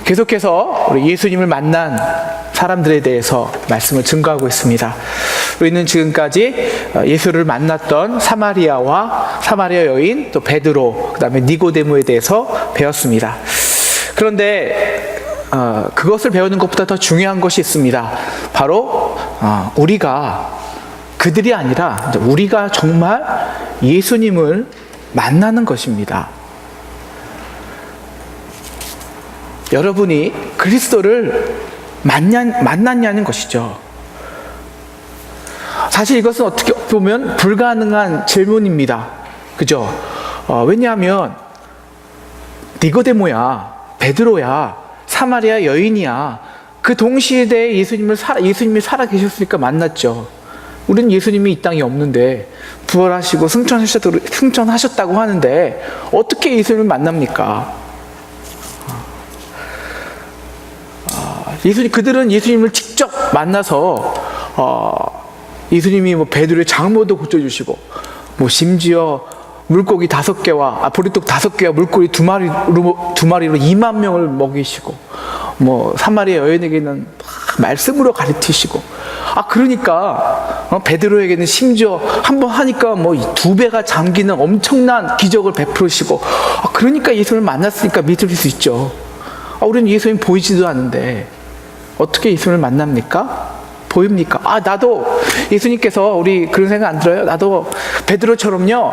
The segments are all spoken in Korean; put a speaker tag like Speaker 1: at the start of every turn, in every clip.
Speaker 1: 계속해서 우리 예수님을 만난 사람들에 대해서 말씀을 증거하고 있습니다. 우리는 지금까지 예수를 만났던 사마리아 여인, 또 베드로, 그 다음에 니고데모에 대해서 배웠습니다. 그런데 그것을 배우는 것보다 더 중요한 것이 있습니다. 바로 우리가 그들이 아니라 우리가 정말 예수님을 만나는 것입니다. 여러분이 그리스도를 만났냐는 것이죠. 사실 이것은 어떻게 보면 불가능한 질문입니다. 그죠? 왜냐하면 니고데모야, 베드로야, 사마리아 여인이야, 그 동시대에 예수님이 살아 계셨으니까 만났죠. 우리는 예수님이 이 땅에 없는데 부활하시고 승천하셨다고 하는데 어떻게 예수님을 만납니까? 그들은 예수님을 직접 만나서 예수님이 베드로의 장모도 고쳐주시고, 심지어 물고기 5개와 보리떡 5개와 물고기 2마리로 2만 명을 먹이시고, 사마리아 여인에게는 말씀으로 가르치시고, 그러니까 베드로에게는 심지어 한번 하니까 2배가 잠기는 엄청난 기적을 베푸시고, 그러니까 예수님을 만났으니까 믿을 수 있죠. 우리는 예수님 보이지도 않는데 어떻게 예수님을 만납니까? 보입니까? 나도 예수님께서, 우리 그런 생각 안 들어요? 나도 베드로처럼요,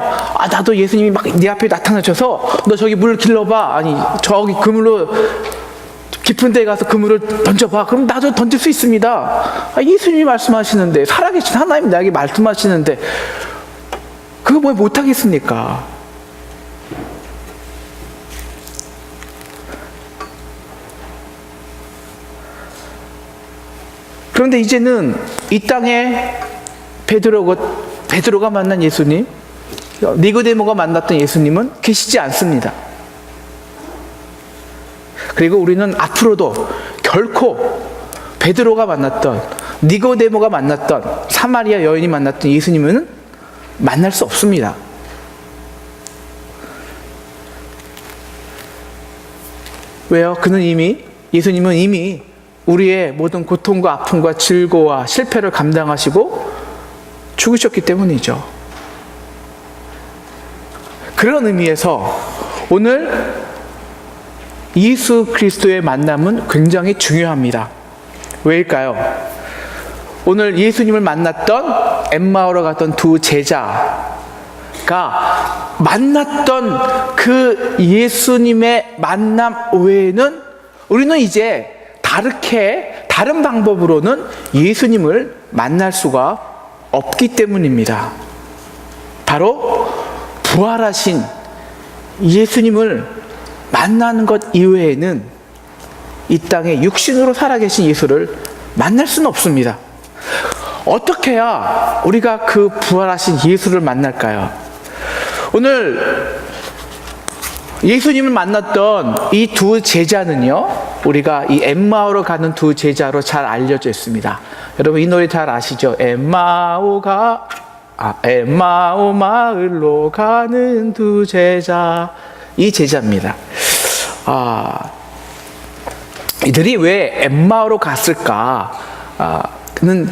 Speaker 1: 나도 예수님이 막 네 앞에 나타나셔서 너 저기 물 길러봐, 아니 저기 그물로 깊은 데에 가서 그물을 던져봐, 그럼 나도 던질 수 있습니다. 예수님이 말씀하시는데, 살아계신 하나님 나에게 말씀하시는데 그거 뭐 못하겠습니까? 그런데 이제는 이 땅에 베드로가 만난 예수님, 니고데모가 만났던 예수님은 계시지 않습니다. 그리고 우리는 앞으로도 결코 베드로가 만났던, 니고데모가 만났던, 사마리아 여인이 만났던 예수님은 만날 수 없습니다. 왜요? 예수님은 이미 우리의 모든 고통과 아픔과 질고와 실패를 감당하시고 죽으셨기 때문이죠. 그런 의미에서 오늘 예수 그리스도의 만남은 굉장히 중요합니다. 왜일까요? 오늘 예수님을 만났던, 엠마오로 갔던 두 제자가 만났던 그 예수님의 만남 외에는 우리는 이제 다른 방법으로는 예수님을 만날 수가 없기 때문입니다. 바로 부활하신 예수님을 만나는 것 이외에는 이 땅에 육신으로 살아계신 예수를 만날 수는 없습니다. 어떻게 해야 우리가 그 부활하신 예수를 만날까요? 오늘 예수님을 만났던 이 두 제자는요, 우리가 이 엠마오로 가는 두 제자로 잘 알려져 있습니다. 여러분 이 노래 잘 아시죠? 엠마오 마을로 가는 두 제자, 이 제자입니다. 이들이 왜 엠마오로 갔을까? 는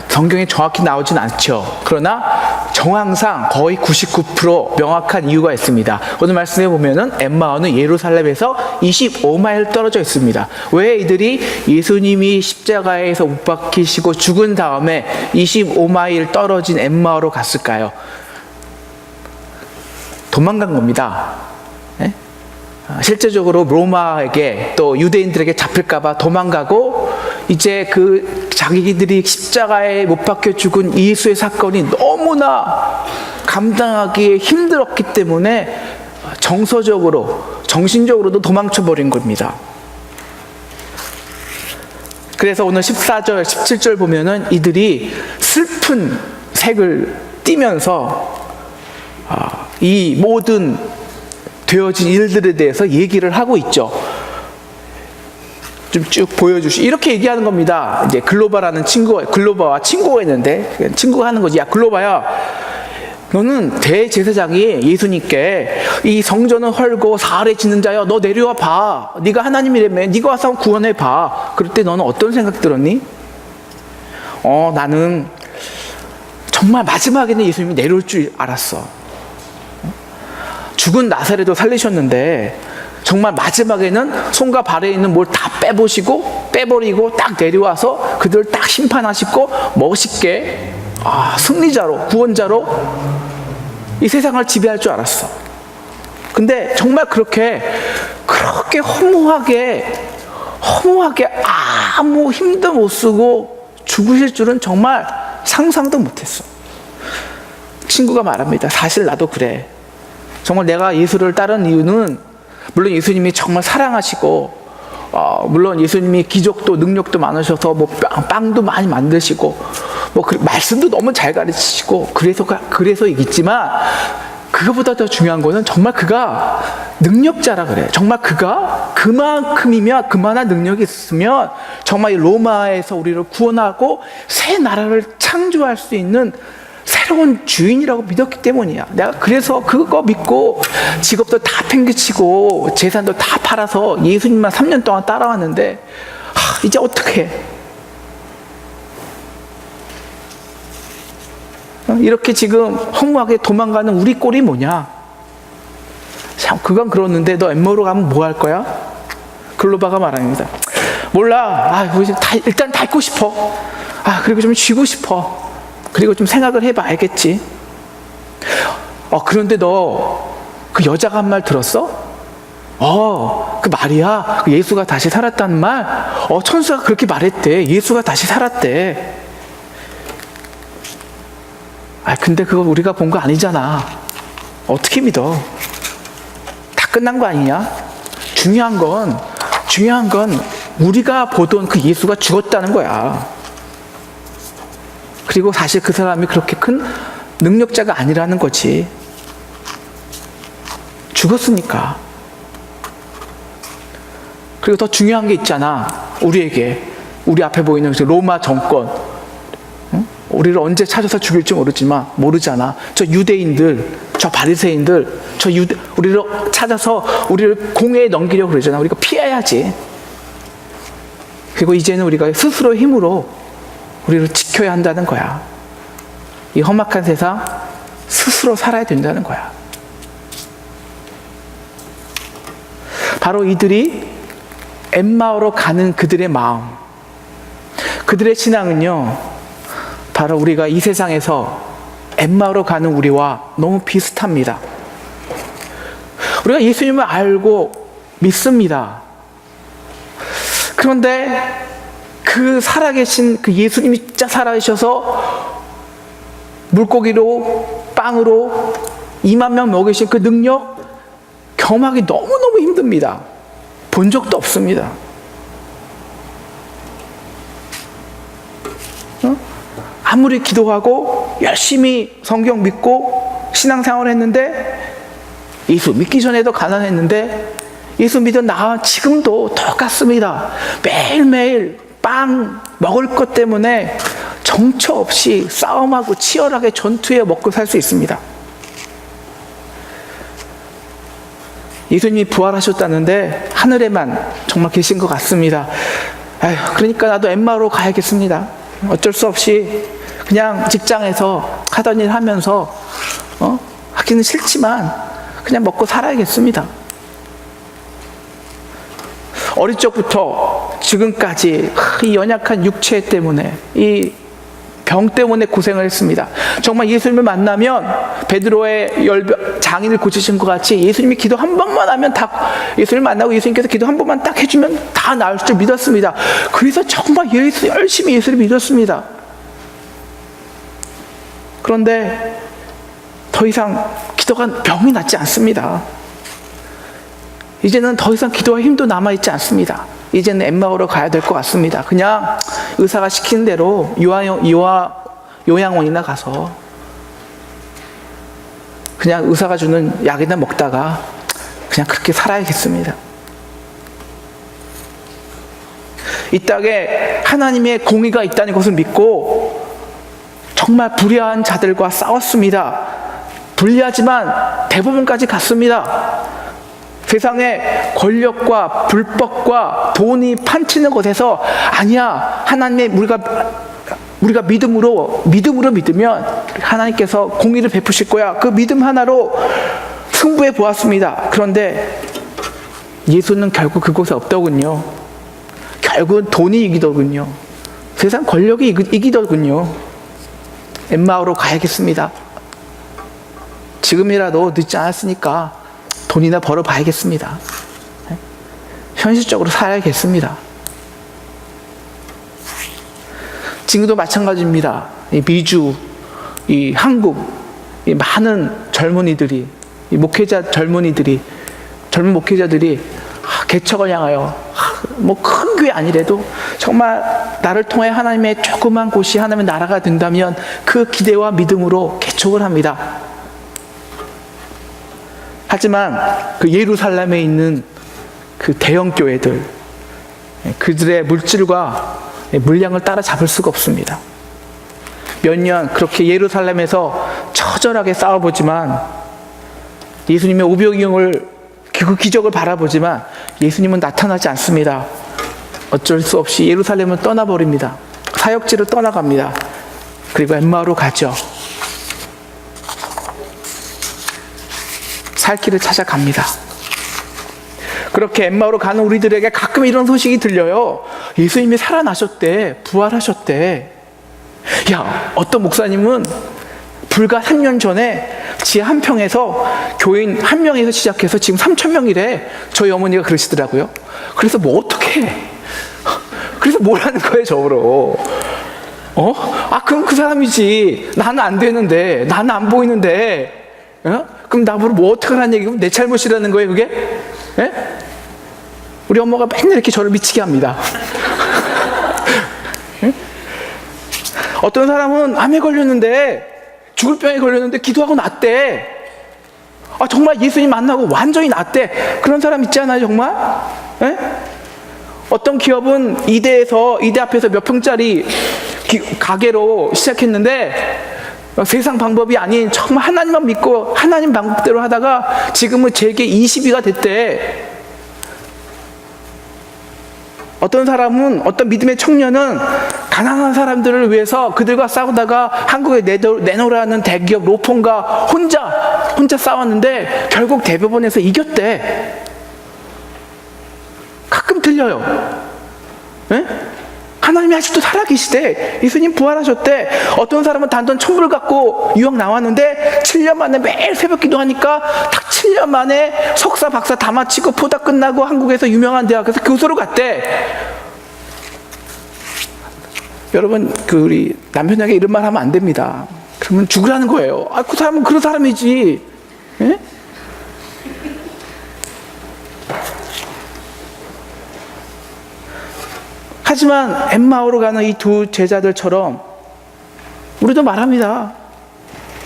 Speaker 1: 성경에 정확히 나오진 않죠. 그러나 정황상 거의 99% 명확한 이유가 있습니다. 오늘 말씀해 보면은 엠마오는 예루살렘에서 25마일 떨어져 있습니다. 왜 이들이 예수님이 십자가에서 못 박히시고 죽은 다음에 25마일 떨어진 엠마오로 갔을까요? 도망간 겁니다. 실제적으로 로마에게 또 유대인들에게 잡힐까봐 도망가고, 이제 자기들이 십자가에 못 박혀 죽은 예수의 사건이 너무나 감당하기 힘들었기 때문에 정신적으로도 도망쳐버린 겁니다. 그래서 오늘 14절, 17절 보면은 이들이 슬픈 색을 띠면서 이 모든 되어진 일들에 대해서 얘기를 하고 있죠. 좀 쭉 이렇게 얘기하는 겁니다. 이제 글로바와 친구가 있는데, 친구가 하는 거지. 야, 글로바야, 너는 대제사장이 예수님께 이 성전을 헐고 사흘에 짓는 자여 너 내려와 봐. 네가 하나님이라며 네가 와서 구원해 봐. 그럴 때 너는 어떤 생각 들었니? 나는 정말 마지막에는 예수님이 내려올 줄 알았어. 죽은 나사렛도 살리셨는데 정말 마지막에는 손과 발에 있는 뭘 다 빼버리고 딱 내려와서 그들을 딱 심판하시고 멋있게 승리자로, 구원자로 이 세상을 지배할 줄 알았어. 근데 정말 그렇게 허무하게 아무 힘도 못 쓰고 죽으실 줄은 정말 상상도 못했어. 친구가 말합니다. 사실 나도 그래. 정말 내가 예수를 따른 이유는 물론 예수님이 정말 사랑하시고 물론 예수님이 기적도 능력도 많으셔서 뭐 빵도 많이 만드시고 말씀도 너무 잘 가르치시고 그래서이겠지만 그거보다 더 중요한 거는 정말 그가 능력자라 그래. 정말 그가 그만큼이면 그만한 능력이 있으면 정말 이 로마에서 우리를 구원하고 새 나라를 창조할 수 있는 새로운 주인이라고 믿었기 때문이야. 내가 그래서 그거 믿고 직업도 다 팽개치고 재산도 다 팔아서 예수님만 3년 동안 따라왔는데 이제 어떻게 해? 이렇게 지금 허무하게 도망가는 우리 꼴이 뭐냐? 참 그건 그렇는데 너 엠마오로 가면 뭐 할 거야? 글로바가 말합니다. 몰라. 일단 다 있고 싶어. 그리고 좀 쉬고 싶어. 그리고 좀 생각을 해봐 알겠지. 그런데 너 그 여자가 한 말 들었어? 그 말이야. 그 예수가 다시 살았다는 말. 천사가 그렇게 말했대. 예수가 다시 살았대. 근데 그거 우리가 본 거 아니잖아. 어떻게 믿어? 다 끝난 거 아니냐? 중요한 건 우리가 보던 그 예수가 죽었다는 거야. 그리고 사실 그 사람이 그렇게 큰 능력자가 아니라는 거지. 죽었으니까. 그리고 더 중요한 게 있잖아. 우리 앞에 보이는 로마 정권. 우리를 언제 찾아서 죽일지 모르잖아. 저 유대인들, 저 바리새인들, 우리를 찾아서 우리를 공회에 넘기려고 그러잖아. 우리가 피해야지. 그리고 이제는 우리가 스스로의 힘으로 우리를 지켜야 한다는 거야. 이 험악한 세상 스스로 살아야 된다는 거야. 바로 이들이 엠마오로 가는 그들의 마음, 그들의 신앙은요, 바로 우리가 이 세상에서 엠마오로 가는 우리와 너무 비슷합니다. 우리가 예수님을 알고 믿습니다. 그런데 그 살아계신 그 예수님이 진짜 살아계셔서 물고기로 빵으로 2만 명 먹이신 그 능력 경험하기 너무너무 힘듭니다. 본 적도 없습니다. 아무리 기도하고 열심히 성경 믿고 신앙생활을 했는데 예수 믿기 전에도 가난했는데 예수 믿은 나 지금도 똑같습니다. 매일매일 빵 먹을 것 때문에 정처 없이 싸움하고 치열하게 전투해 먹고 살 수 있습니다. 예수님이 부활하셨다는데 하늘에만 정말 계신 것 같습니다. 그러니까 나도 엠마오로 가야겠습니다. 어쩔 수 없이 그냥 직장에서 하던 일 하면서 하기는 싫지만 그냥 먹고 살아야겠습니다. 어릴 적부터 지금까지 이 연약한 육체 때문에 이 병 때문에 고생을 했습니다. 정말 예수님을 만나면 베드로의 장인을 고치신 것 같이 예수님이 기도 한 번만 하면 다 예수님을 만나고 예수님께서 기도 한 번만 딱 해주면 다 나을 줄 믿었습니다. 그래서 정말 열심히 예수를 믿었습니다. 그런데 더 이상 병이 낫지 않습니다. 이제는 더 이상 기도할 힘도 남아있지 않습니다. 이제는 엠마오로 가야 될 것 같습니다. 그냥 의사가 시키는 대로 요양원이나 가서 그냥 의사가 주는 약이나 먹다가 그냥 그렇게 살아야겠습니다. 이 땅에 하나님의 공의가 있다는 것을 믿고 정말 불의한 자들과 싸웠습니다. 불리하지만 대부분까지 갔습니다. 세상의 권력과 불법과 돈이 판치는 곳에서 아니야, 하나님의 우리가 믿음으로 믿으면 하나님께서 공의를 베푸실 거야. 그 믿음 하나로 승부해 보았습니다. 그런데 예수는 결국 그곳에 없더군요. 결국은 돈이 이기더군요. 세상 권력이 이기더군요. 엠마오로 가야겠습니다. 지금이라도 늦지 않았으니까 돈이나 벌어 봐야겠습니다. 현실적으로 살아야겠습니다. 지금도 마찬가지입니다. 이 미주, 이 한국, 이 많은 젊은이들이, 이 젊은 목회자들이 개척을 향하여 뭐 큰 교회 아니래도 정말 나를 통해 하나님의 조그만 곳이 하나님의 나라가 된다면 그 기대와 믿음으로 개척을 합니다. 하지만 그 예루살렘에 있는 그 대형 교회들, 그들의 물질과 물량을 따라잡을 수가 없습니다. 몇 년 그렇게 예루살렘에서 처절하게 싸워보지만, 예수님의 오병이어를 그 기적을 바라보지만 예수님은 나타나지 않습니다. 어쩔 수 없이 예루살렘을 떠나버립니다. 사역지를 떠나갑니다. 그리고 엠마오로 가죠. 살 길을 찾아갑니다. 그렇게 엠마오로 가는 우리들에게 가끔 이런 소식이 들려요. 예수님이 살아나셨대, 부활하셨대. 야, 어떤 목사님은 불과 3년 전에 지하 한 평에서 교인 1명에서 시작해서 지금 3,000명이래. 저희 어머니가 그러시더라고요. 그래서 뭐 어떻게 해? 그래서 뭘 하는 거예요, 저로? 그럼 그 사람이지. 나는 안 되는데, 나는 안 보이는데, 그럼 나보고 뭐 어떻게 하라는 얘기고 내 잘못이라는 거예요, 그게? 예? 우리 엄마가 맨날 이렇게 저를 미치게 합니다. 예? 어떤 사람은 암에 걸렸는데, 죽을 병에 걸렸는데 기도하고 낫대. 정말 예수님 만나고 완전히 낫대. 그런 사람 있지 않아요, 정말? 예? 어떤 기업은 이대 앞에서 몇 평짜리 가게로 시작했는데 세상 방법이 아닌 정말 하나님만 믿고 하나님 방법대로 하다가 지금은 재계 20위가 됐대. 어떤 사람은, 어떤 믿음의 청년은 가난한 사람들을 위해서 그들과 싸우다가 한국에 내놓으라는 대기업 로폰과 혼자 싸웠는데 결국 대법원에서 이겼대. 가끔 들려요. 네? 하나님이 아직도 살아계시대. 예수님 부활하셨대. 어떤 사람은 단돈 1,000불 갖고 유학 나왔는데 7년 만에 매일 새벽 기도하니까 딱 7년 만에 석사 박사 다 마치고 포다 끝나고 한국에서 유명한 대학에서 교수로 갔대. 여러분, 우리 남편에게 이런 말 하면 안 됩니다. 그러면 죽으라는 거예요. 그 사람은 그런 사람이지. 예? 하지만 엠마오로 가는 이 두 제자들처럼 우리도 말합니다.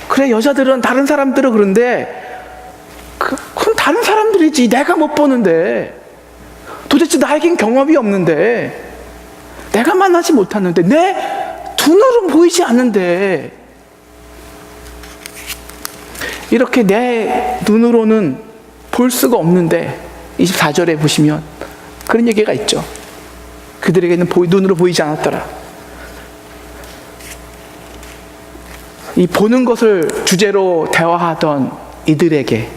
Speaker 1: 그래, 여자들은 다른 사람들은 그런데 그건 다른 사람들이지. 내가 못 보는데, 도대체 나에겐 경험이 없는데, 내가 만나지 못하는데, 내 눈으로 보이지 않는데, 이렇게 내 눈으로는 볼 수가 없는데 24절에 보시면 그런 얘기가 있죠. 그들에게는 눈으로 보이지 않았더라. 이 보는 것을 주제로 대화하던 이들에게,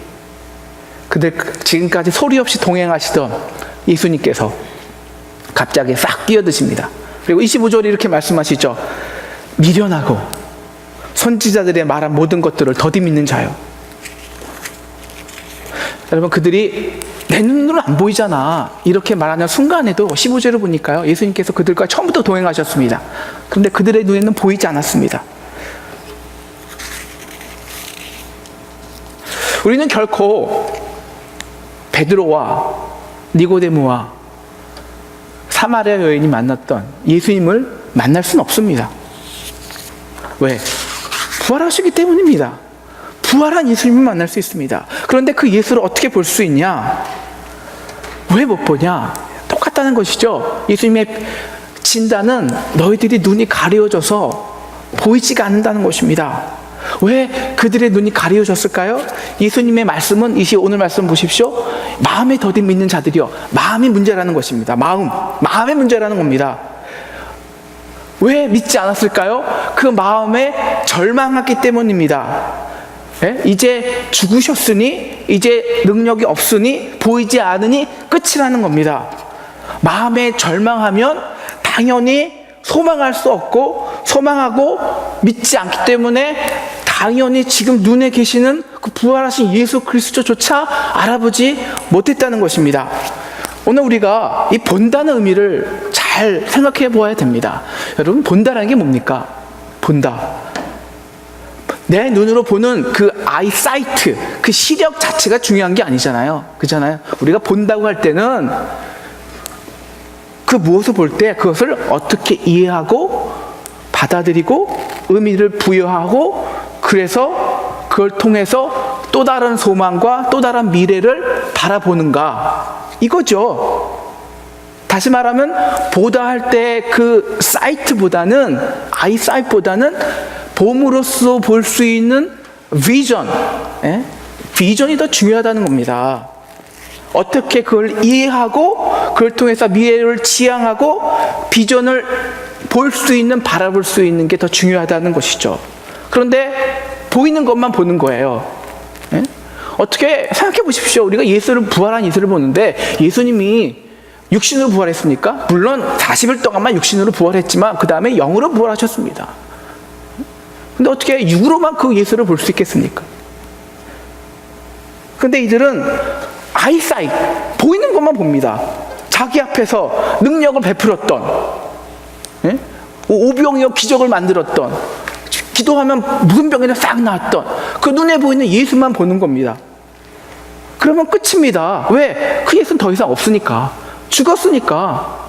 Speaker 1: 그들 지금까지 소리 없이 동행하시던 예수님께서 갑자기 싹 끼어드십니다. 그리고 25절에 이렇게 말씀하시죠. 미련하고 선지자들의 말한 모든 것들을 더디 믿는 자요. 여러분, 그들이 내 눈으로 안 보이잖아 이렇게 말하는 순간에도 15절을 보니까요, 예수님께서 그들과 처음부터 동행하셨습니다. 그런데 그들의 눈에는 보이지 않았습니다. 우리는 결코 베드로와 니고데모와 사마리아 여인이 만났던 예수님을 만날 수는 없습니다. 왜? 부활하시기 때문입니다. 부활한 예수님을 만날 수 있습니다. 그런데 그 예수를 어떻게 볼 수 있냐? 왜 못 보냐? 똑같다는 것이죠. 예수님의 진단은 너희들이 눈이 가려져서 보이지가 않는다는 것입니다. 왜 그들의 눈이 가려졌을까요? 예수님의 말씀은 오늘 말씀 보십시오. 마음에 더딘 믿는 자들이요. 마음이 문제라는 것입니다. 마음의 문제라는 겁니다. 왜 믿지 않았을까요? 그 마음에 절망했기 때문입니다. 이제 죽으셨으니, 이제 능력이 없으니, 보이지 않으니 끝이라는 겁니다. 마음에 절망하면 당연히 소망할 수 없고, 소망하고 믿지 않기 때문에 당연히 지금 눈에 계시는 그 부활하신 예수 그리스도조차 알아보지 못했다는 것입니다. 오늘 우리가 이 본다는 의미를 잘 생각해 보아야 됩니다. 여러분, 본다라는 게 뭡니까? 본다. 내 눈으로 보는 그 아이사이트, 그 시력 자체가 중요한 게 아니잖아요. 그렇잖아요. 우리가 본다고 할 때는 그 무엇을 볼 때 그것을 어떻게 이해하고 받아들이고 의미를 부여하고, 그래서 그걸 통해서 또 다른 소망과 또 다른 미래를 바라보는가, 이거죠. 다시 말하면 보다 할 때 그 사이트보다는, 아이사이트보다는 봄으로써 볼 수 있는 비전, 비전이 더 중요하다는 겁니다. 어떻게 그걸 이해하고 그걸 통해서 미래를 지향하고 비전을 볼 수 있는, 바라볼 수 있는 게 더 중요하다는 것이죠. 그런데 보이는 것만 보는 거예요. 어떻게 생각해 보십시오. 우리가 부활한 예수를 보는데 예수님이 육신으로 부활했습니까? 물론 40일 동안만 육신으로 부활했지만 그 다음에 영으로 부활하셨습니다. 근데 어떻게 육으로만 그 예수를 볼 수 있겠습니까? 근데 이들은 아이사이트, 보이는 것만 봅니다. 자기 앞에서 능력을 베풀었던, 오병이어 기적을 만들었던, 기도하면 무슨 병이나 싹 나았던 그 눈에 보이는 예수만 보는 겁니다. 그러면 끝입니다. 왜? 그 예수는 더 이상 없으니까. 죽었으니까.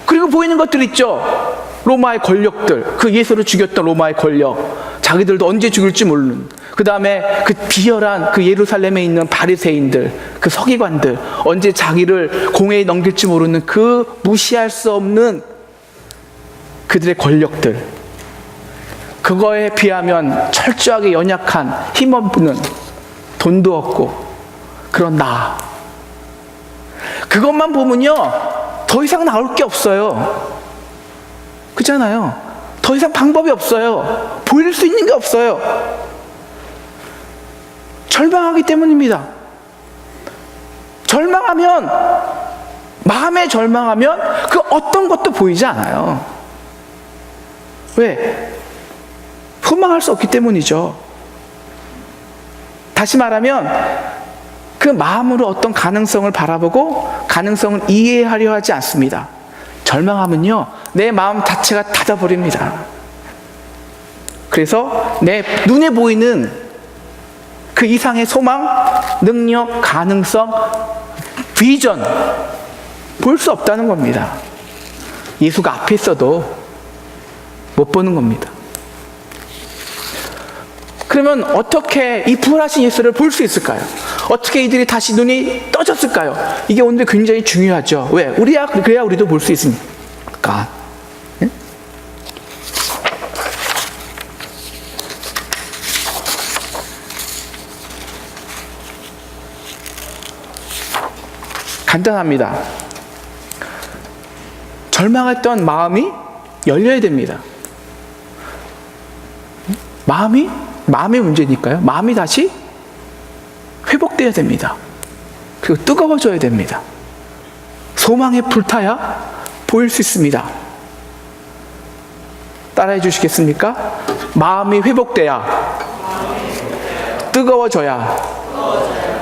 Speaker 1: 그리고 보이는 것들 있죠. 로마의 권력들, 그 예수를 죽였던 로마의 권력, 자기들도 언제 죽을지 모르는, 그 다음에 그 비열한 그 예루살렘에 있는 바리새인들, 그 서기관들, 언제 자기를 공회에 넘길지 모르는 그 무시할 수 없는 그들의 권력들, 그거에 비하면 철저하게 연약한, 힘없는, 돈도 없고 그런 나, 그것만 보면요 더 이상 나올 게 없어요. 그렇잖아요. 더 이상 방법이 없어요. 보일 수 있는 게 없어요. 절망하기 때문입니다. 절망하면, 마음에 절망하면 그 어떤 것도 보이지 않아요. 왜? 소망할 수 없기 때문이죠. 다시 말하면 그 마음으로 어떤 가능성을 바라보고 가능성을 이해하려 하지 않습니다. 절망하면요 내 마음 자체가 닫아버립니다. 그래서 내 눈에 보이는 그 이상의 소망, 능력, 가능성, 비전 볼 수 없다는 겁니다. 예수가 앞에 있어도 못 보는 겁니다. 그러면 어떻게 이 부활하신 예수를 볼 수 있을까요? 어떻게 이들이 다시 눈이 떠졌을까요? 이게 오늘 굉장히 중요하죠. 왜? 그래야 우리도 볼 수 있으니까. 네? 간단합니다. 절망했던 마음이 열려야 됩니다. 마음의 문제니까요. 마음이 다시 회복돼야 됩니다. 그리고 뜨거워져야 됩니다. 소망에 불타야 보일 수 있습니다. 따라해 주시겠습니까? 마음이 회복돼야, 뜨거워져야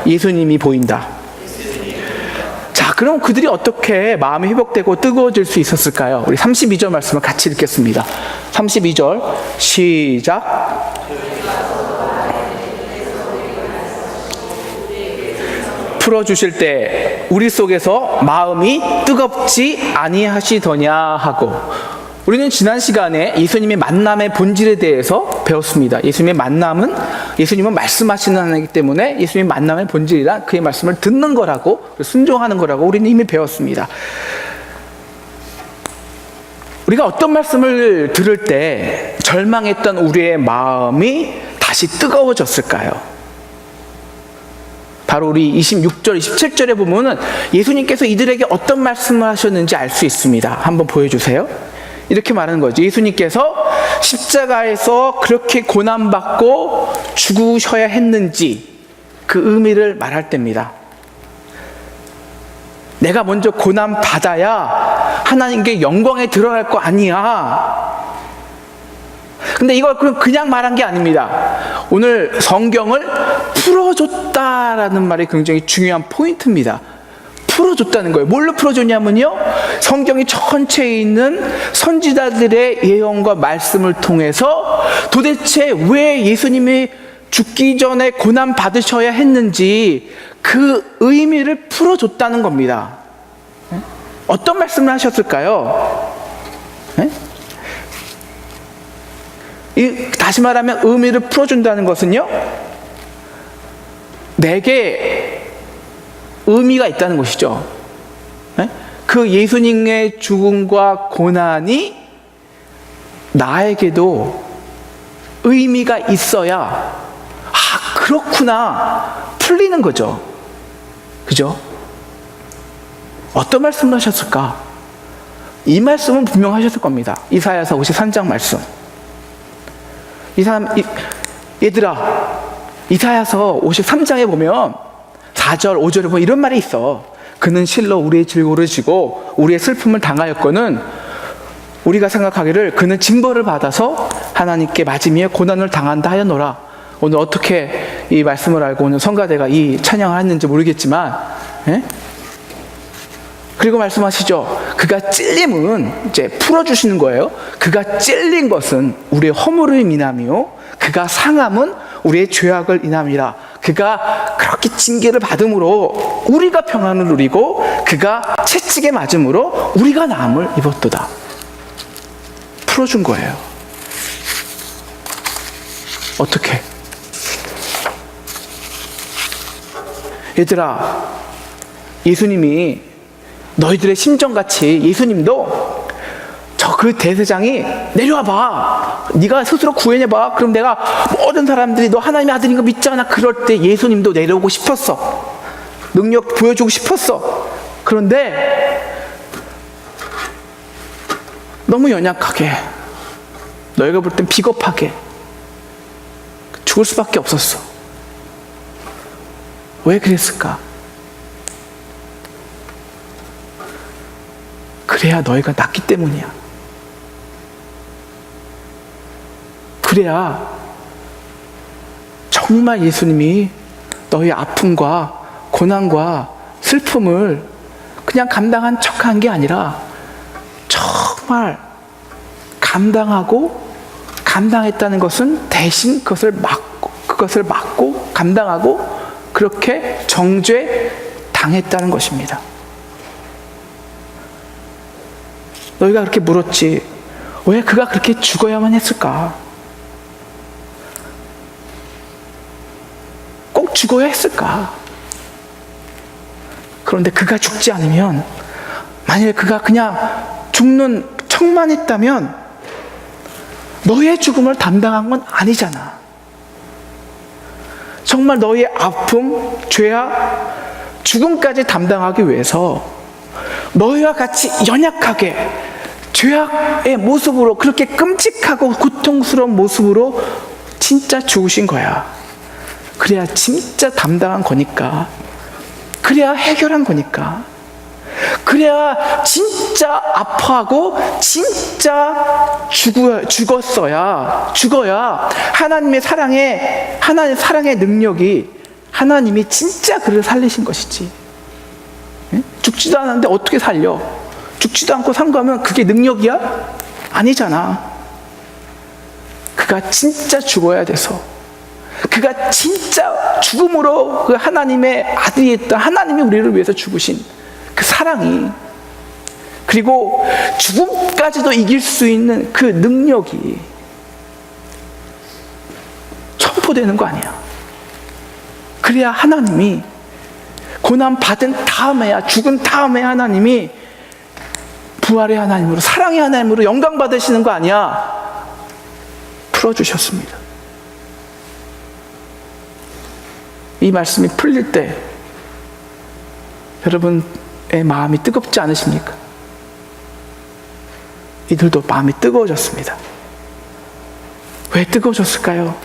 Speaker 1: 예수님이 보인다. 자, 그럼 그들이 어떻게 마음이 회복되고 뜨거워질 수 있었을까요? 우리 32절 말씀을 같이 읽겠습니다. 32절 시작. 풀어주실 때 우리 속에서 마음이 뜨겁지 아니하시더냐 하고, 우리는 지난 시간에 예수님의 만남의 본질에 대해서 배웠습니다. 예수님은 말씀하시는 하나이기 때문에 예수님의 만남의 본질이란 그의 말씀을 듣는 거라고, 순종하는 거라고 우리는 이미 배웠습니다. 우리가 어떤 말씀을 들을 때 절망했던 우리의 마음이 다시 뜨거워졌을까요? 바로 우리 26절, 27절에 보면은 예수님께서 이들에게 어떤 말씀을 하셨는지 알 수 있습니다. 한번 보여주세요. 이렇게 말하는 거죠. 예수님께서 십자가에서 그렇게 고난받고 죽으셔야 했는지 그 의미를 말할 때입니다. 내가 먼저 고난받아야 하나님께 영광에 들어갈 거 아니야. 근데 이걸 그냥 말한 게 아닙니다. 오늘 성경을 풀어줬다라는 말이 굉장히 중요한 포인트입니다. 풀어줬다는 거예요. 뭘로 풀어줬냐면요, 성경이 전체에 있는 선지자들의 예언과 말씀을 통해서 도대체 왜 예수님이 죽기 전에 고난 받으셔야 했는지 그 의미를 풀어줬다는 겁니다. 어떤 말씀을 하셨을까요? 다시 말하면 의미를 풀어준다는 것은요, 내게 의미가 있다는 것이죠. 그 예수님의 죽음과 고난이 나에게도 의미가 있어야, 아, 그렇구나, 풀리는 거죠. 그죠? 어떤 말씀을 하셨을까? 이 말씀은 분명하셨을 겁니다. 이사야서 53장 말씀. 얘들아, 이사야서 53장에 보면 4절, 5절에 보면 이런 말이 있어. 그는 실로 우리의 질고를 지고 우리의 슬픔을 당하였거늘 우리가 생각하기를 그는 징벌을 받아서 하나님께 맞으며 고난을 당한다 하였노라. 오늘 어떻게 이 말씀을 알고 오늘 성가대가 이 찬양을 했는지 모르겠지만, 그리고 말씀하시죠. 그가 찔림은 이제 풀어주시는 거예요. 그가 찔린 것은 우리의 허물을 인함이요 그가 상함은 우리의 죄악을 인함이라. 그가 그렇게 징계를 받음으로 우리가 평안을 누리고 그가 채찍에 맞음으로 우리가 나음을 입었도다. 풀어준 거예요. 어떻게? 얘들아, 예수님이 너희들의 심정같이 예수님도 저 그 대제사장이 내려와봐, 네가 스스로 구해내봐, 그럼 내가 모든 사람들이 너 하나님의 아들인 거 믿잖아. 그럴 때 예수님도 내려오고 싶었어. 능력 보여주고 싶었어. 그런데 너무 연약하게, 너희가 볼 땐 비겁하게 죽을 수밖에 없었어. 왜 그랬을까? 그래야 너희가 낫기 때문이야. 그래야 정말 예수님이 너희 아픔과 고난과 슬픔을 그냥 감당한 척한 게 아니라 정말 감당했다는 것은 대신 그것을 막고 감당하고 그렇게 정죄 당했다는 것입니다. 너희가 그렇게 물었지, 왜 그가 그렇게 죽어야만 했을까? 꼭 죽어야 했을까? 그런데 그가 죽지 않으면, 만약에 그가 그냥 죽는 척만 했다면 너의 죽음을 담당한 건 아니잖아. 정말 너의 아픔, 죄악, 죽음까지 담당하기 위해서 너희와 같이 연약하게 죄악의 모습으로, 그렇게 끔찍하고 고통스러운 모습으로 진짜 죽으신 거야. 그래야 진짜 담당한 거니까. 그래야 해결한 거니까. 그래야 진짜 아파하고 진짜 죽어야 하나님의 사랑의 능력이, 하나님이 진짜 그를 살리신 것이지. 죽지도 않았는데 어떻게 살려? 죽지도 않고 산 거면 그게 능력이야? 아니잖아. 그가 진짜 죽어야 돼서, 그가 진짜 죽음으로 그 하나님의 아들이었던 하나님이 우리를 위해서 죽으신 그 사랑이, 그리고 죽음까지도 이길 수 있는 그 능력이 선포되는 거 아니야. 그래야 하나님이 고난 받은 다음에야, 죽은 다음에 하나님이 부활의 하나님으로, 사랑의 하나님으로 영광 받으시는 거 아니야? 풀어주셨습니다. 이 말씀이 풀릴 때 여러분의 마음이 뜨겁지 않으십니까? 이들도 마음이 뜨거워졌습니다. 왜 뜨거워졌을까요?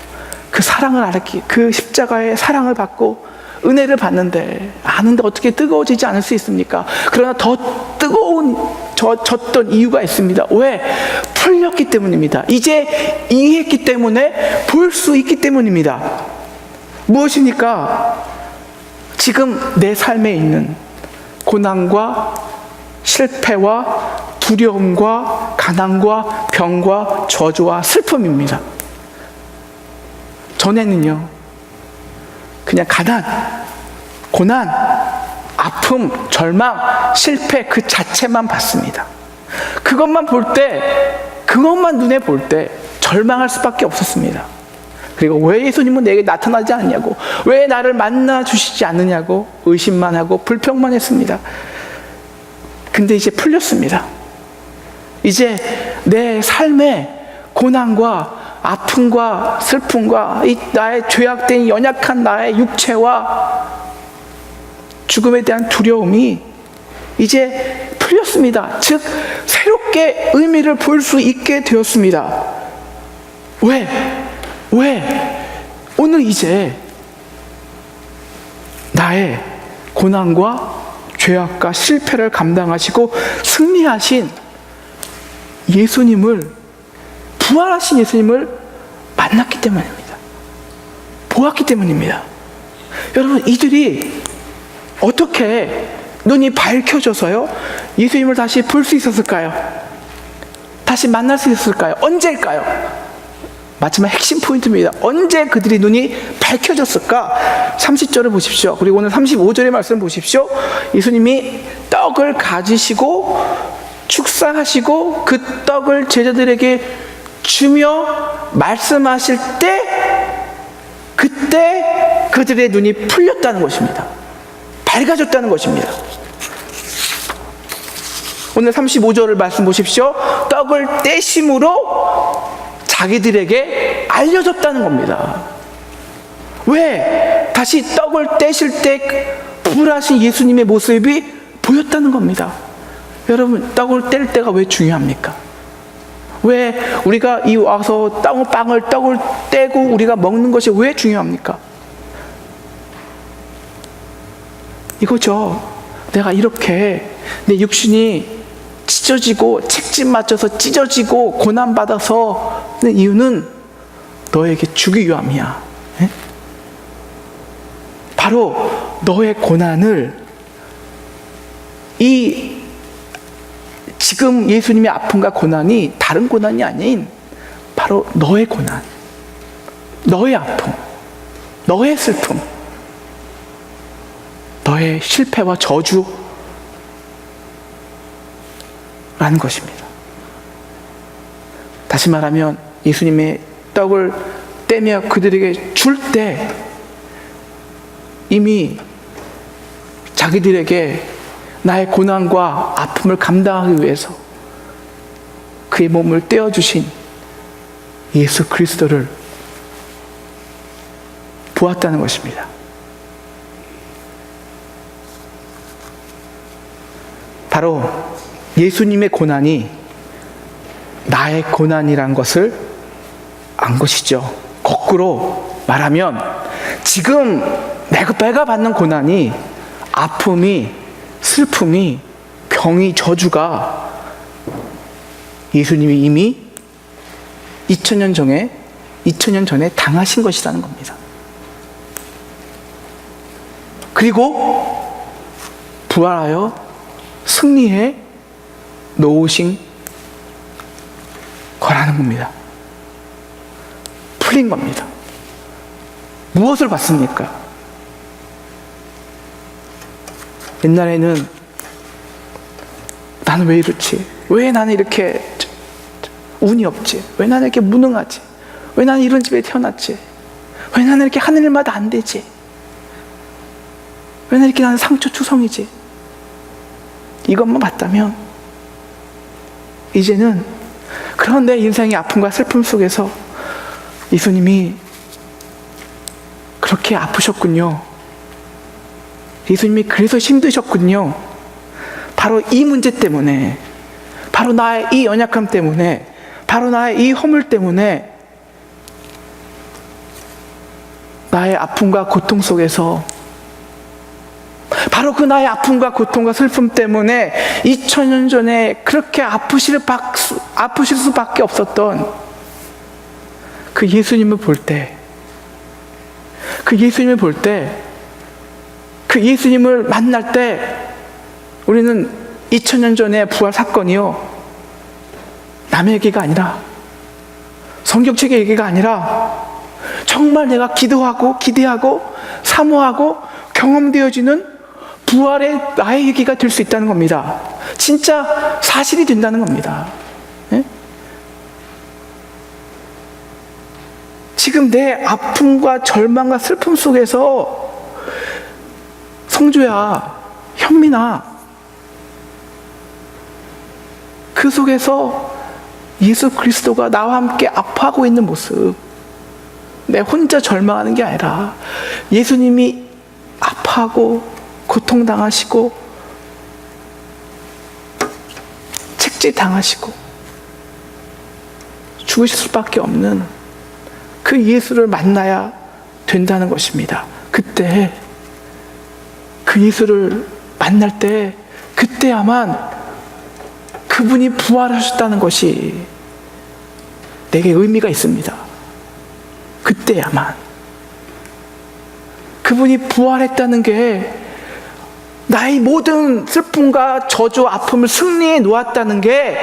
Speaker 1: 그 사랑을 알았기, 그 십자가의 사랑을 받고 은혜를 받는데, 아는데 어떻게 뜨거워지지 않을 수 있습니까? 그러나 더 뜨거워졌던 이유가 있습니다. 왜? 풀렸기 때문입니다. 이제 이해했기 때문에 볼 수 있기 때문입니다. 무엇입니까? 지금 내 삶에 있는 고난과 실패와 두려움과 가난과 병과 저주와 슬픔입니다. 전에는요, 그냥 가난, 고난, 아픔, 절망, 실패 그 자체만 봤습니다. 그것만 볼 때, 그것만 눈에 볼 때 절망할 수밖에 없었습니다. 그리고 왜 예수님은 내게 나타나지 않냐고, 왜 나를 만나 주시지 않느냐고 의심만 하고 불평만 했습니다. 근데 이제 풀렸습니다. 이제 내 삶의 고난과 아픔과 슬픔과 이 나의 죄악된 연약한 나의 육체와 죽음에 대한 두려움이 이제 풀렸습니다. 즉 새롭게 의미를 볼 수 있게 되었습니다. 왜? 오늘 이제 나의 고난과 죄악과 실패를 감당하시고 승리하신 예수님을, 부활하신 예수님을 만났기 때문입니다. 보았기 때문입니다. 여러분, 이들이 어떻게 눈이 밝혀져서요 예수님을 다시 볼 수 있었을까요? 다시 만날 수 있었을까요? 언제일까요? 마지막 핵심 포인트입니다. 언제 그들이 눈이 밝혀졌을까? 30절을 보십시오. 그리고 오늘 35절의 말씀 보십시오. 예수님이 떡을 가지시고 축사하시고 그 떡을 제자들에게 주며 말씀하실 때, 그때 그들의 눈이 풀렸다는 것입니다. 밝아졌다는 것입니다. 오늘 35절을 말씀 보십시오. 떡을 떼심으로 자기들에게 알려졌다는 겁니다. 왜? 다시 떡을 떼실 때 부활하신 예수님의 모습이 보였다는 겁니다. 여러분, 떡을 뗄 때가 왜 중요합니까? 왜 우리가 이 와서 떡을 떼고 우리가 먹는 것이 왜 중요합니까? 이거죠. 내가 이렇게 내 육신이 찢어지고 책임 맞춰서 찢어지고 고난받아서 하는 이유는 너에게 주기 위함이야. 에? 바로 너의 고난을, 이 지금 예수님의 아픔과 고난이 다른 고난이 아닌 바로 너의 고난, 너의 아픔, 너의 슬픔, 너의 실패와 저주라는 것입니다. 다시 말하면 예수님의 떡을 떼며 그들에게 줄 때 이미 자기들에게 나의 고난과 아픔을 감당하기 위해서 그의 몸을 떼어주신 예수 그리스도를 보았다는 것입니다. 바로 예수님의 고난이 나의 고난이란 것을 안 것이죠. 거꾸로 말하면 지금 내가 받는 고난이, 아픔이, 슬픔이, 병이, 저주가 예수님이 이미 2000년 전에 당하신 것이라는 겁니다. 그리고 부활하여 승리해 놓으신 거라는 겁니다. 풀린 겁니다. 무엇을 받습니까? 옛날에는 나는 왜 이렇지? 왜 나는 이렇게 운이 없지? 왜 나는 이렇게 무능하지? 왜 나는 이런 집에 태어났지? 왜 나는 이렇게 하는 일마다 안 되지? 왜 나는 이렇게 나는 상처 투성이지? 이것만 봤다면 이제는 그런 내 인생의 아픔과 슬픔 속에서 예수님이 그렇게 아프셨군요. 예수님이 그래서 힘드셨군요. 바로 이 문제 때문에, 바로 나의 이 연약함 때문에, 바로 나의 이 허물 때문에 나의 아픔과 고통 속에서, 바로 그 나의 아픔과 고통과 슬픔 때문에 2000년 전에 그렇게 아프실 수밖에 없었던 그 예수님을 볼 때, 그 예수님을 만날 때 우리는 2000년 전의 부활 사건이요, 남의 얘기가 아니라, 성경책의 얘기가 아니라 정말 내가 기도하고 기대하고 사모하고 경험되어지는 부활의 나의 얘기가 될 수 있다는 겁니다. 진짜 사실이 된다는 겁니다. 예? 지금 내 아픔과 절망과 슬픔 속에서 성조야, 현민아, 그 속에서 예수 그리스도가 나와 함께 아파하고 있는 모습, 내 혼자 절망하는 게 아니라 예수님이 아파하고 고통당하시고 책제당하시고 죽으실 수밖에 없는 그 예수를 만나야 된다는 것입니다. 그때 그 예수를 만날 때, 그때야만 그분이 부활하셨다는 것이 내게 의미가 있습니다. 그때야만 그분이 부활했다는 게 나의 모든 슬픔과 저주, 아픔을 승리해 놓았다는 게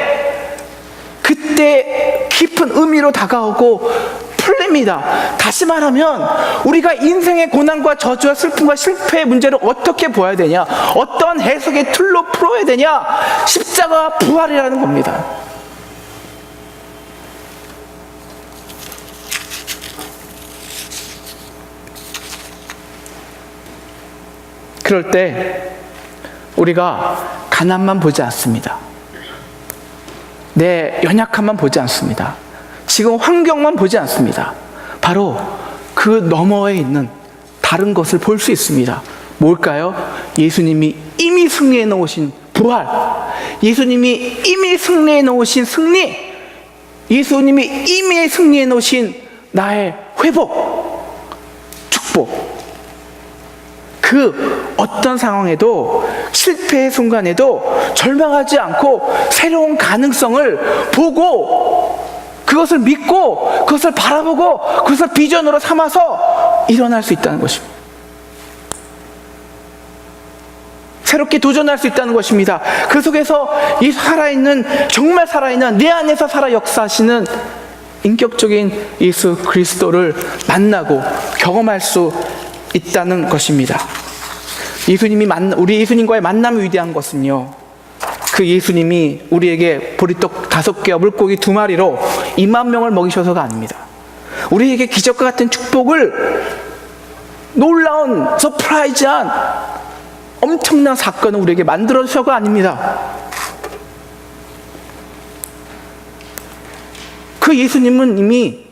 Speaker 1: 그때 깊은 의미로 다가오고 풀립니다. 다시 말하면 우리가 인생의 고난과 저주와 슬픔과 실패의 문제를 어떻게 보아야 되냐, 어떤 해석의 틀로 풀어야 되냐, 십자가 부활이라는 겁니다. 그럴 때 우리가 가난만 보지 않습니다. 내 연약함만 보지 않습니다. 지금 환경만 보지 않습니다. 바로 그 너머에 있는 다른 것을 볼 수 있습니다. 뭘까요? 예수님이 이미 승리해 놓으신 부활, 예수님이 이미 승리해 놓으신 승리, 예수님이 이미 승리해 놓으신 나의 회복, 축복. 그 어떤 상황에도, 실패의 순간에도 절망하지 않고 새로운 가능성을 보고, 그것을 믿고, 그것을 바라보고, 그것을 비전으로 삼아서 일어날 수 있다는 것입니다. 새롭게 도전할 수 있다는 것입니다. 그 속에서 이 살아있는, 정말 살아있는, 내 안에서 살아 역사하시는 인격적인 예수 그리스도를 만나고 경험할 수 있다는 것입니다. 우리 예수님과의 만남이 위대한 것은요, 그 예수님이 우리에게 보리떡 5개와 물고기 2마리로 2만 명을 먹이셔서가 아닙니다. 우리에게 기적과 같은 축복을, 놀라운 서프라이즈한 엄청난 사건을 우리에게 만들어 주셔서가 아닙니다. 그 예수님은 이미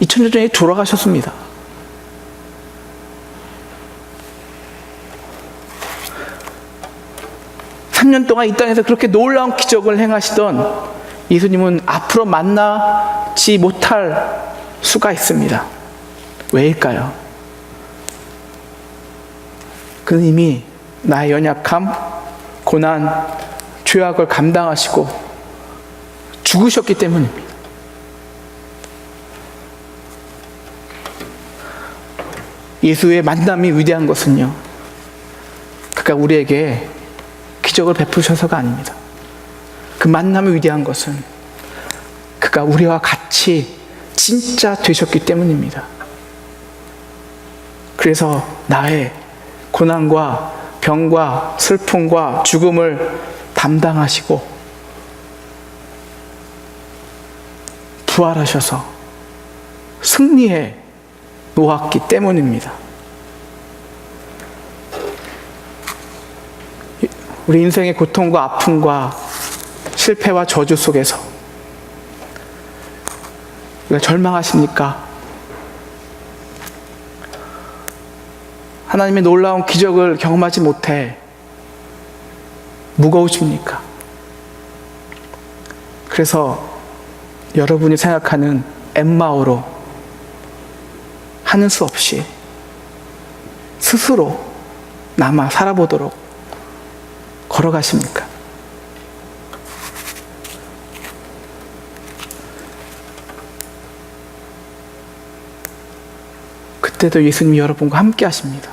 Speaker 1: 2000년 전에 돌아가셨습니다. (3년) 동안 이 땅에서 그렇게 놀라운 기적을 행하시던 예수님은 앞으로 만나지 못할 수가 있습니다. 왜일까요? 그는 이미 나의 연약함, 고난, 죄악을 감당하시고 죽으셨기 때문입니다. 예수의 만남이 위대한 것은요, 그가 우리에게 기적을 베푸셔서가 아닙니다. 그 만남이 위대한 것은 그가 우리와 같이 진짜 되셨기 때문입니다. 그래서 나의 고난과 병과 슬픔과 죽음을 담당하시고 부활하셔서 승리해 놓았기 때문입니다. 우리 인생의 고통과 아픔과 실패와 저주 속에서 왜 절망하십니까? 하나님의 놀라운 기적을 경험하지 못해 무거우십니까? 그래서 여러분이 생각하는 엠마오로 하는 수 없이 스스로 남아 살아보도록 걸어가십니까? 그때도 예수님이 여러분과 함께 하십니다.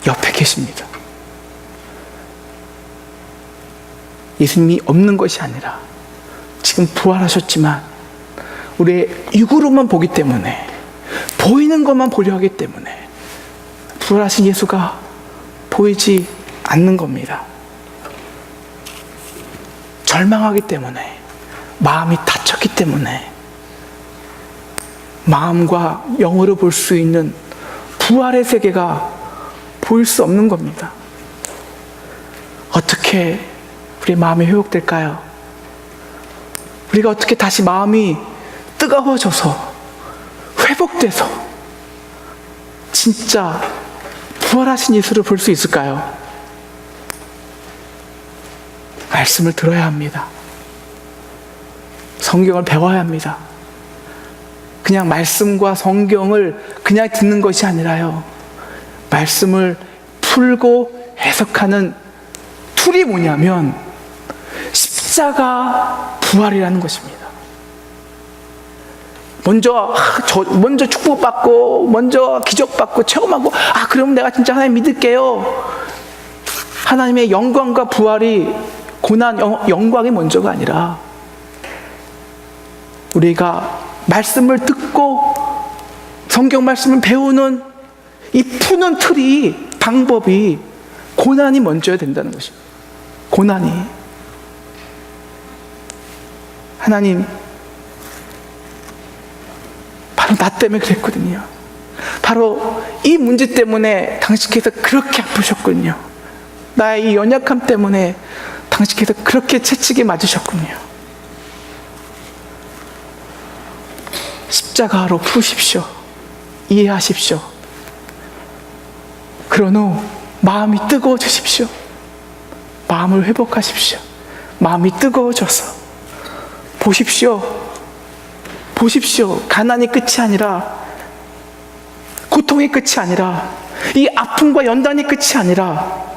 Speaker 1: 옆에 계십니다. 예수님이 없는 것이 아니라 지금 부활하셨지만 우리의 육으로만 보기 때문에, 보이는 것만 보려 하기 때문에 부활하신 예수가 보이지 않는 겁니다. 절망하기 때문에, 마음이 다쳤기 때문에 마음과 영으로 볼 수 있는 부활의 세계가 보일 수 없는 겁니다. 어떻게 우리 마음이 회복될까요? 우리가 어떻게 다시 마음이 뜨거워져서 회복돼서 진짜 부활하신 예수를 볼 수 있을까요? 말씀을 들어야 합니다. 성경을 배워야 합니다. 그냥 말씀과 성경을 그냥 듣는 것이 아니라요, 말씀을 풀고 해석하는 툴이 뭐냐면 십자가 부활이라는 것입니다. 먼저 축복받고, 먼저 기적받고, 체험하고, 그럼 내가 진짜 하나님 믿을게요. 하나님의 영광과 부활이, 고난, 영광이 먼저가 아니라 우리가 말씀을 듣고 성경 말씀을 배우는 이 푸는 틀이, 방법이 고난이 먼저야 된다는 것입니다. 고난이. 하나님, 바로 나 때문에 그랬거든요. 바로 이 문제 때문에 당신께서 그렇게 아프셨군요. 나의 이 연약함 때문에 당신께서 그렇게 채찍에 맞으셨군요. 십자가로 푸십시오. 이해하십시오. 그런 후 마음이 뜨거워지십시오. 마음을 회복하십시오. 마음이 뜨거워져서 보십시오. 가난이 끝이 아니라, 고통이 끝이 아니라, 이 아픔과 연단이 끝이 아니라,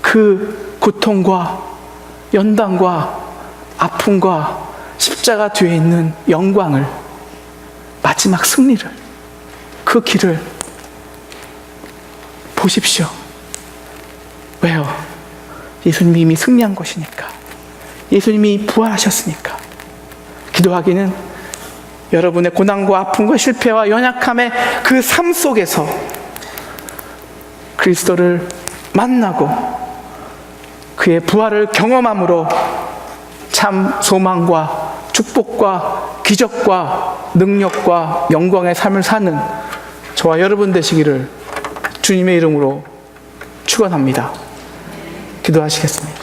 Speaker 1: 그 고통과 연단과 아픔과 십자가 뒤에 있는 영광을, 마지막 승리를, 그 길을 보십시오. 왜요? 예수님이 이미 승리한 것이니까. 예수님이 부활하셨으니까. 기도하기는 여러분의 고난과 아픔과 실패와 연약함의 그 삶 속에서 그리스도를 만나고 그의 부활을 경험함으로 참 소망과 축복과 기적과 능력과 영광의 삶을 사는 저와 여러분 되시기를 주님의 이름으로 축원합니다. 기도하시겠습니다.